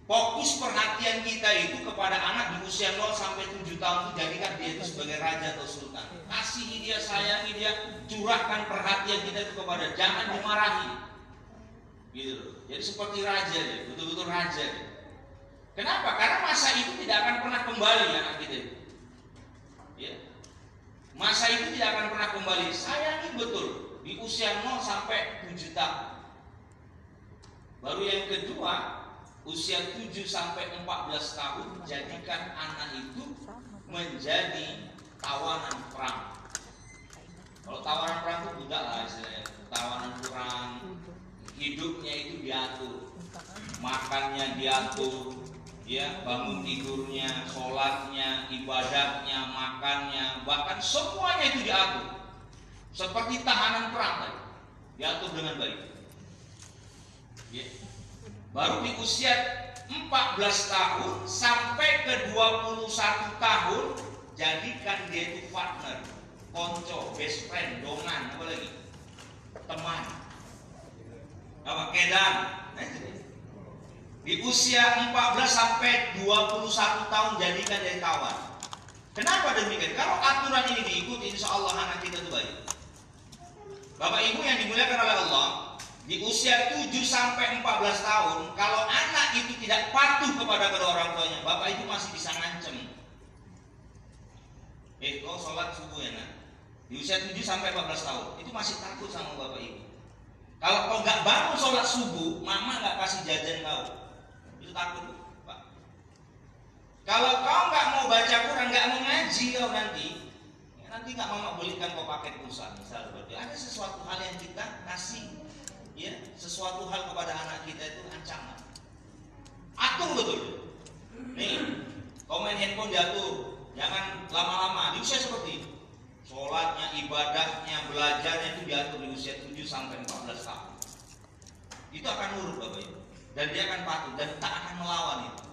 Fokus perhatian kita itu kepada anak di usia 0 sampai 7 tahun itu, jadikan dia itu sebagai raja atau sultan. Kasihi dia, sayangi dia, curahkan perhatian kita itu kepada, jangan dimarahi. Gitu loh. Jadi seperti raja dia, betul-betul raja dia. Kenapa? Karena masa itu tidak akan pernah kembali anak kita itu. Ya. Masa itu tidak akan pernah kembali. Sayangi betul di usia 0 sampai 7 tahun. Baru yang kedua, usia 7 sampai 14 tahun, jadikan anak itu menjadi tawanan perang. Kalau tawanan perang itu budak lah istilahnya. Tawanan perang, hidupnya itu diatur, makannya diatur, ya, bangun tidurnya, sholatnya, ibadahnya, makannya, bahkan semuanya itu diatur. Seperti tahanan perang tadi, diatur dengan baik. Ya. Baru di usia 14 tahun sampai ke 21 tahun, jadikan dia itu partner, konco, best friend, dongan, apa lagi? Teman. Apa? Kedan. Nah, itu. Di usia 14 sampai 21 tahun jadikan dia kawan. Kenapa demikian? Kalau aturan ini diikuti, insya Allah anak kita itu baik. Bapak Ibu yang dimuliakan oleh Allah, di usia 7 sampai 14 tahun, kalau anak itu tidak patuh kepada kedua orang tuanya, Bapak Ibu masih bisa ngancem. Kau sholat subuh ya nak? Di usia 7 sampai 14 tahun, itu masih takut sama Bapak Ibu. Kalau kau nggak bangun sholat subuh, mama nggak kasih jajan kau. Itu takut, Pak. Kalau kau nggak mau baca Quran, nggak mau ngaji kau nanti nggak mama belikan kau pakai pulsa. Misalnya seperti ada sesuatu hal yang kita kasih. Ya, sesuatu hal kepada anak kita itu ancaman. Atur betul. Nih, kau main handphone diatur, jangan lama-lama. Di usia seperti itu, sholatnya, ibadahnya, belajarnya itu diatur di usia 7 sampai 14 tahun. Itu akan nurut Bapak Ibu, dan dia akan patuh dan tak akan melawan itu.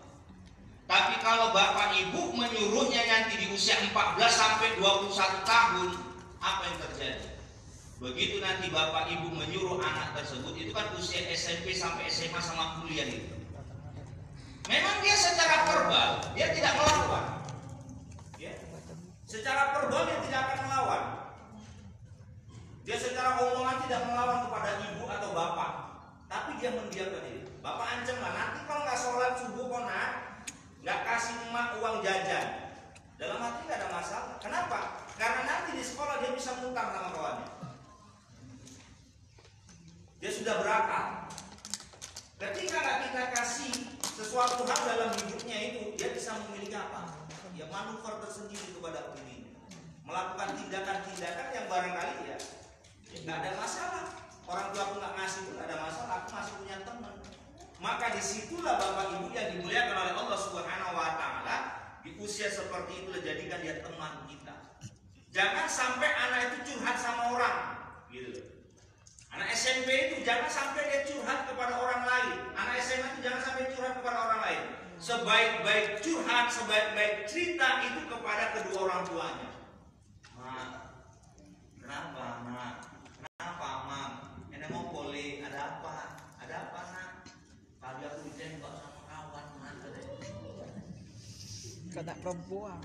Tapi kalau Bapak Ibu menyuruhnya nanti di usia 14 sampai 21 tahun, apa yang terjadi? Begitu nanti Bapak Ibu menyuruh anak tersebut, itu kan usia SMP sampai SMA sama kuliah itu. Memang dia secara verbal, dia tidak melawan. Ya. Secara verbal dia tidak akan melawan. Dia secara omongan tidak melawan kepada ibu atau bapak. Tapi dia mendiamkan diri. Bapak ancam lah, nanti kalau nggak sholat subuh kau nak, nggak kasih emak uang jajan. Dalam hati nggak ada masalah. Kenapa? Karena nanti di sekolah dia bisa ngutang sama kawannya. Dia sudah berakal. Ketika kita kasih sesuatu hal dalam hidupnya itu, dia bisa memiliki apa? Ya manuver tersendiri kepada dirinya, melakukan tindakan-tindakan yang barangkali ya nggak ada masalah. Orang tua aku nggak ngasih pun nggak ada masalah. Aku masih punya teman. Maka disitulah Bapak Ibu yang dimuliakan oleh Allah Subhanahu Wa Taala, di usia seperti itu jadikan dia teman kita. Jangan sampai anak itu curhat sama orang, gitu. Anak SMP itu jangan sampai dia curhat kepada orang lain. Anak SMA itu jangan sampai curhat kepada orang lain. Sebaik-baik curhat, sebaik-baik cerita itu kepada kedua orang tuanya. Mak, kenapa Mak? Kenapa Mam? Ini mau boleh, ada apa? Ada apa nak? Tadi aku ditembak sama kawan Mak. Kena perempuan.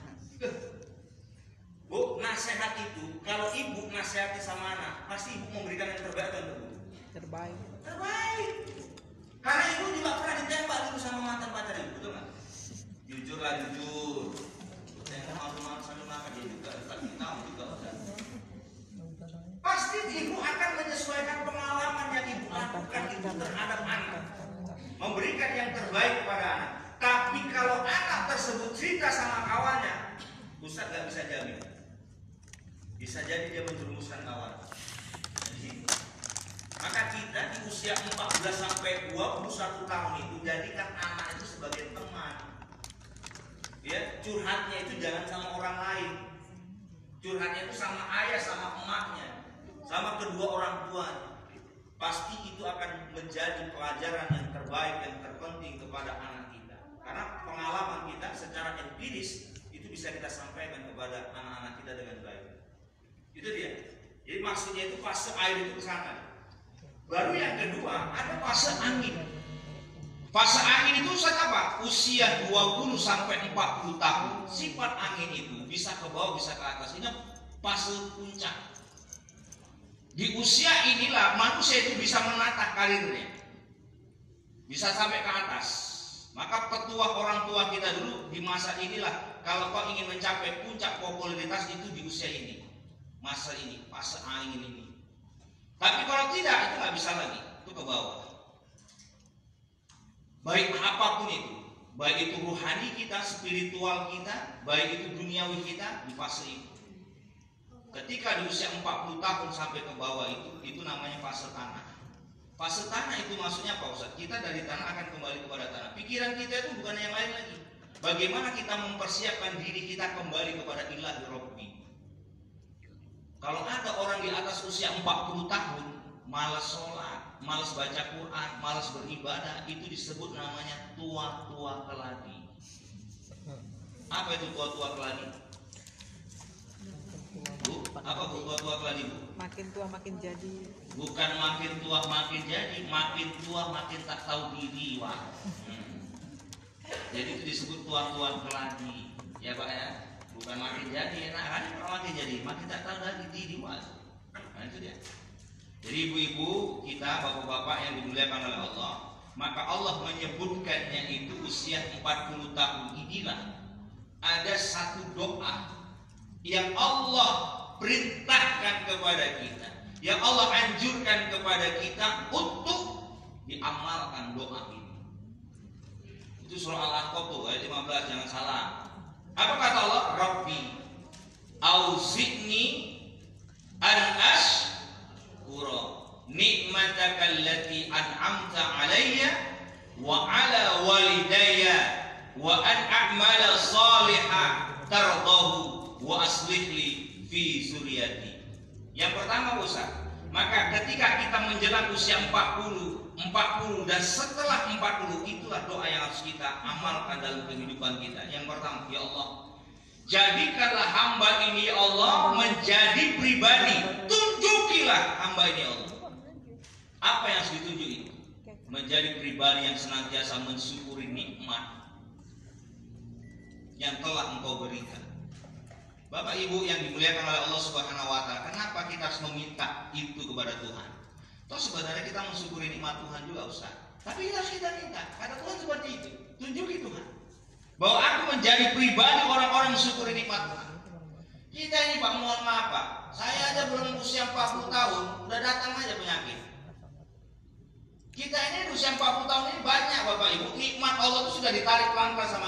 Bu, nasihat itu, kalau ibu nasihati sama anak, pasti ibu memberikan yang terbaik kan Bu? Terbaik. Terbaik. Karena ibu juga pernah ditembak dulu sama mantan pacar ibu, betul nggak? Jujur lah, jujur. Tengok malu-malu sambil makan dia juga, kasih tahu juga udah. Pasti ibu akan menyesuaikan pengalaman yang ibu lakukan itu terhadap anak, memberikan yang terbaik kepada anak. Tapi kalau anak tersebut cerita sama kawannya, Ustaz nggak bisa jamin. Bisa jadi dia menjerumuskan kawan. Maka kita di usia 14 sampai 21 tahun itu jadikan anak itu sebagai teman. Ya, curhatnya itu jangan sama orang lain. Curhatnya itu sama ayah, sama emaknya, sama kedua orang tuanya. Pasti itu akan menjadi pelajaran yang terbaik, yang terpenting kepada anak kita. Karena pengalaman kita secara empiris itu bisa kita sampaikan kepada anak-anak kita dengan baik. Itu dia. Jadi maksudnya itu fase air itu ke sana. Baru yang kedua ada fase angin. Fase angin itu Ustaz apa? Usia 20 sampai 40 tahun. Sifat angin itu bisa ke bawah, bisa ke atas. Ini fase puncak. Di usia inilah manusia itu bisa menata karirnya, bisa sampai ke atas. Maka petua orang tua kita dulu di masa inilah, kalau kau ingin mencapai puncak popularitas itu di usia ini, masa ini, fase angin ini. Tapi kalau tidak, itu nggak bisa lagi, itu ke bawah. Baik apapun itu, baik itu rohani kita, spiritual kita, baik itu duniawi kita, di fase itu. Ketika di usia 40 tahun sampai ke bawah itu namanya fase tanah. Fase tanah itu maksudnya apa Ustaz? Kita dari tanah akan kembali kepada tanah. Pikiran kita itu bukan yang lain lagi. Bagaimana kita mempersiapkan diri kita kembali kepada Ilahi Rabbi. Kalau ada orang di atas usia 40 tahun malas sholat, malas baca Quran, malas beribadah, itu disebut namanya tua-tua keladi. Apa itu tua-tua keladi? Bu, apa bu tua-tua keladi bu? Makin tua makin jadi. Bukan makin tua makin jadi, makin tua makin tak tahu diri, Wak. Jadi itu disebut tua-tua keladi, ya Pak ya. Bukan makin jadi, enak kan kalau makin jadi, makin tak tahu lagi diri, Wak. Nah itu dia. Jadi ibu-ibu kita, bapak-bapak yang dimuliakan oleh Allah, maka Allah menyebutkannya itu usia 40 tahun inilah ada satu doa yang Allah perintahkan kepada kita, yang Allah anjurkan kepada kita untuk diamalkan doa ini. Itu surah Al-Ahqaf tuh ayat 15, jangan salah. Apa kata Allah? Rabbi auzi'ni an ashkura ni'mataka allati an'amta alayya wa ala walidayya wa an a'mala salihan tardahu wa aslih li fi zuriyati. Yang pertama Ustaz, maka ketika kita menjelang usia 40 dan setelah 40, itulah doa yang harus kita amalkan dalam kehidupan kita. Yang pertama, ya Allah, jadikanlah hamba ini ya Allah menjadi pribadi. Tunjukilah hamba ini ya Allah. Apa yang harus ditunjuki? Menjadi pribadi yang senantiasa mensyukuri nikmat yang telah Engkau berikan. Bapak Ibu yang dimuliakan oleh Allah Subhanahu wa taala, kenapa kita harus meminta itu kepada Tuhan? Toh sebenarnya kita mensyukuri nikmat Tuhan juga Ustaz. Tapi harus kita minta. Kata Tuhan seperti itu. Tunjuki Tuhan bahwa aku menjadi pribadi orang-orang mensyukuri nikmat Tuhan. Kita ini Pak, mohon maaf Pak, saya aja belum usia 40 tahun udah datang aja penyakit. Kita ini usia 40 tahun ini banyak Bapak Ibu, nikmat Allah itu sudah ditarik pelan-pelan sama